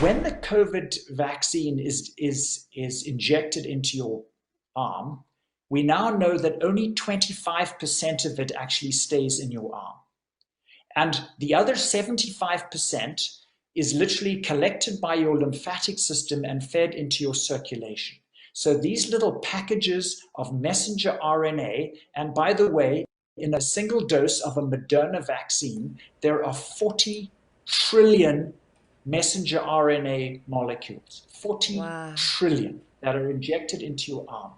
When the COVID vaccine is injected into your arm, we now know that only 25% of it actually stays in your arm. And the other 75% is literally collected by your lymphatic system and fed into your circulation. So these little packages of messenger RNA, and by the way, in a single dose of a Moderna vaccine, there are 40 trillion messenger RNA molecules, 40 trillion that are injected into your arm.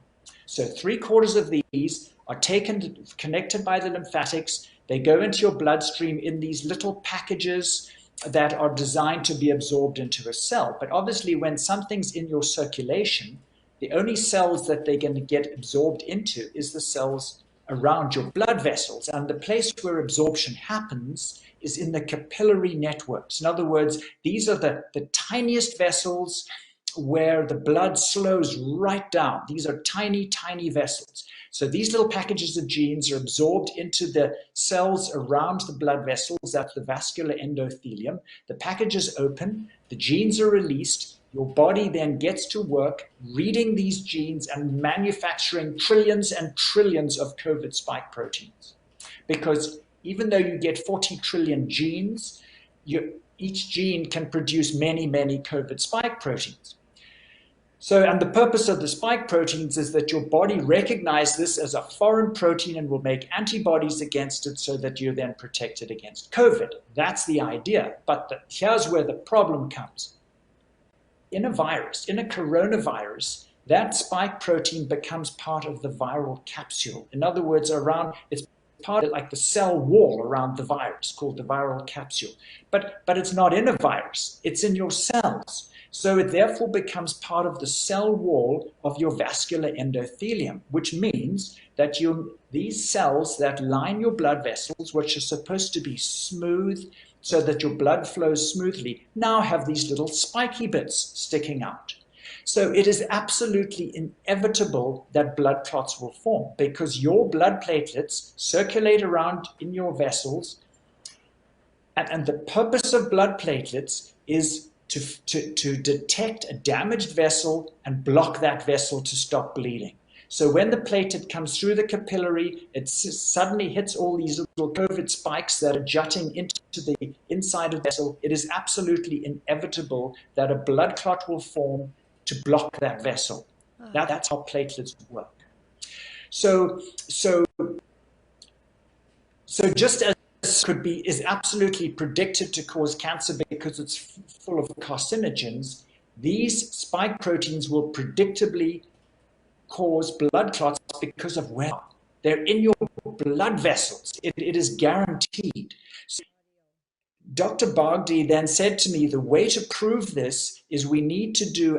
So 3/4 of these are taken, connected by the lymphatics. They go into your bloodstream in these little packages that are designed to be absorbed into a cell. But obviously, when something's in your circulation, the only cells that they're going to get absorbed into is the cells around your blood vessels. And the place where absorption happens is in the capillary networks. In other words, these are the tiniest vessels where the blood slows right down. These are tiny, tiny vessels. So these little packages of genes are absorbed into the cells around the blood vessels, that's the vascular endothelium. The packages open, the genes are released, your body then gets to work reading these genes and manufacturing trillions and trillions of COVID spike proteins. Because even though you get 40 trillion genes, each gene can produce many, many COVID spike proteins. So, and the purpose of the spike proteins is that your body recognizes this as a foreign protein and will make antibodies against it so that you're then protected against COVID. That's the idea. But here's where the problem comes. In a virus, in a coronavirus, that spike protein becomes part of the viral capsule. In other words, it's part of like the cell wall around the virus called the viral capsule. But it's not in a virus, it's in your cells. So it therefore becomes part of the cell wall of your vascular endothelium, which means that these cells that line your blood vessels, which are supposed to be smooth so that your blood flows smoothly, now have these little spiky bits sticking out. So it is absolutely inevitable that blood clots will form because your blood platelets circulate around in your vessels. And the purpose of blood platelets is to detect a damaged vessel and block that vessel to stop bleeding. So when the platelet comes through the capillary, it suddenly hits all these little COVID spikes that are jutting into the inside of the vessel. It is absolutely inevitable that a blood clot will form to block that vessel. That's how platelets work. So just as is absolutely predicted to cause cancer because it's full of carcinogens, these spike proteins will predictably cause blood clots because of where they're in your blood vessels. It is guaranteed. So Dr. Bogdi then said to me, the way to prove this is we need to do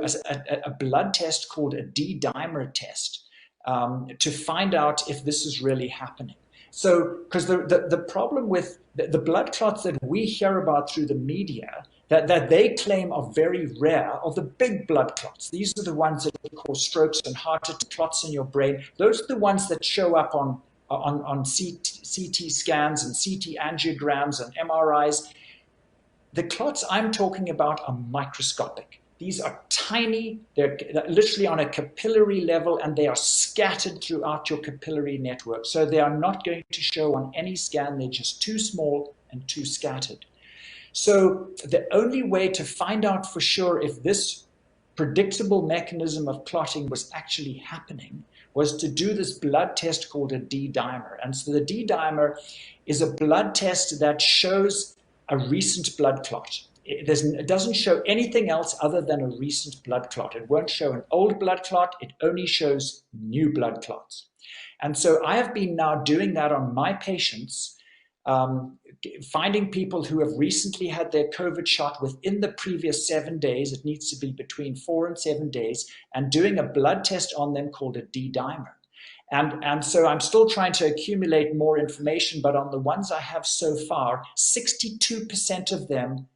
a blood test called a D-dimer test to find out if this is really happening. So, because the problem with the blood clots that we hear about through the media that they claim are very rare are the big blood clots. These are the ones that cause strokes and heart clots in your brain. Those are the ones that show up on CT scans and CT angiograms and MRIs. The clots I'm talking about are microscopic. These are tiny, they're literally on a capillary level, and they are scattered throughout your capillary network. So they are not going to show on any scan, they're just too small and too scattered. So the only way to find out for sure if this predictable mechanism of clotting was actually happening was to do this blood test called a D-dimer. And so the D-dimer is a blood test that shows a recent blood clot. It doesn't show anything else other than a recent blood clot. It won't show an old blood clot. It only shows new blood clots. And so I have been now doing that on my patients, finding people who have recently had their COVID shot within the previous 7 days. It needs to be between 4 and 7 days, and doing a blood test on them called a D-dimer. And so I'm still trying to accumulate more information, but on the ones I have so far, 62% of them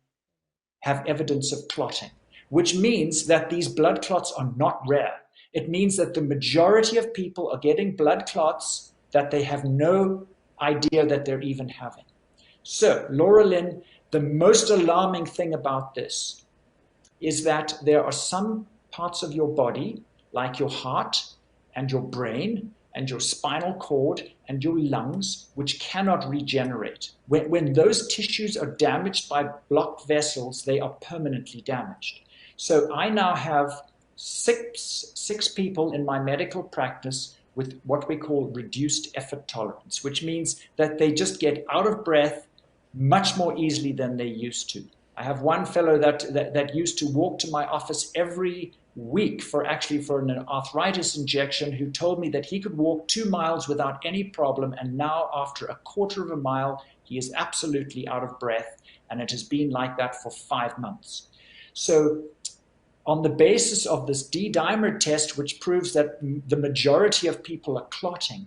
have evidence of clotting, which means that these blood clots are not rare. It means that the majority of people are getting blood clots that they have no idea that they're even having. So, Laura Lynn, the most alarming thing about this is that there are some parts of your body, like your heart and your brain and your spinal cord and your lungs, which cannot regenerate. When those tissues are damaged by blocked vessels, they are permanently damaged. So I now have six people in my medical practice with what we call reduced effort tolerance, which means that they just get out of breath much more easily than they used to. I have one fellow that used to walk to my office every week for an arthritis injection, who told me that he could walk 2 miles without any problem, and now after a quarter of a mile he is absolutely out of breath, and it has been like that for 5 months. So on the basis of this D-dimer test, which proves that the majority of people are clotting,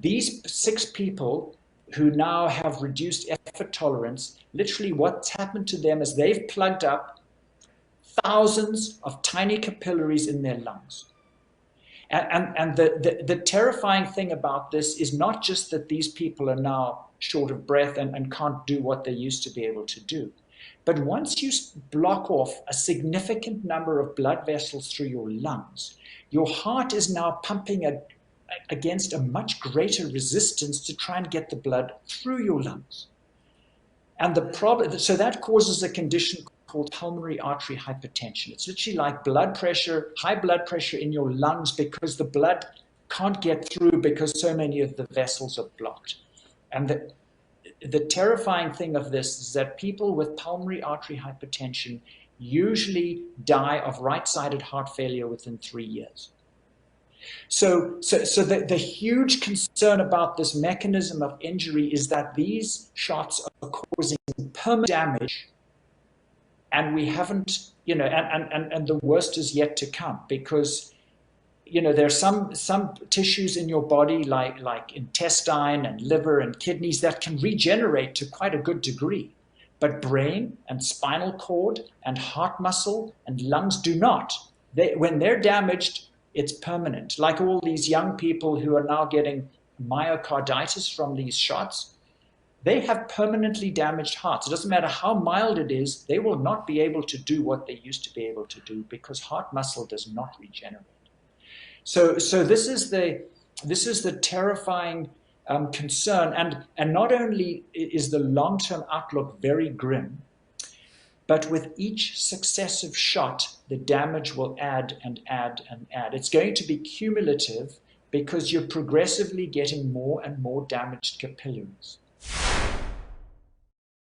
these 6 people who now have reduced effort tolerance, literally what's happened to them is they've plugged up thousands of tiny capillaries in their lungs. And the terrifying thing about this is not just that these people are now short of breath and can't do what they used to be able to do, but once you block off a significant number of blood vessels through your lungs, your heart is now pumping against a much greater resistance to try and get the blood through your lungs. And the problem, so that causes a condition called pulmonary artery hypertension. It's literally like blood pressure, high blood pressure in your lungs, because the blood can't get through because so many of the vessels are blocked. And the terrifying thing of this is that people with pulmonary artery hypertension usually die of right-sided heart failure within 3 years. So the huge concern about this mechanism of injury is that these shots are causing permanent damage, and we haven't, and the worst is yet to come, because there's some tissues in your body like intestine and liver and kidneys that can regenerate to quite a good degree, but brain and spinal cord and heart muscle and lungs do not. When they're damaged, it's permanent. Like all these young people who are now getting myocarditis from these shots, they have permanently damaged hearts. It doesn't matter how mild it is, they will not be able to do what they used to be able to do, because heart muscle does not regenerate. So this is the terrifying concern, and not only is the long-term outlook very grim, but with each successive shot, the damage will add and add and add. It's going to be cumulative, because you're progressively getting more and more damaged capillaries.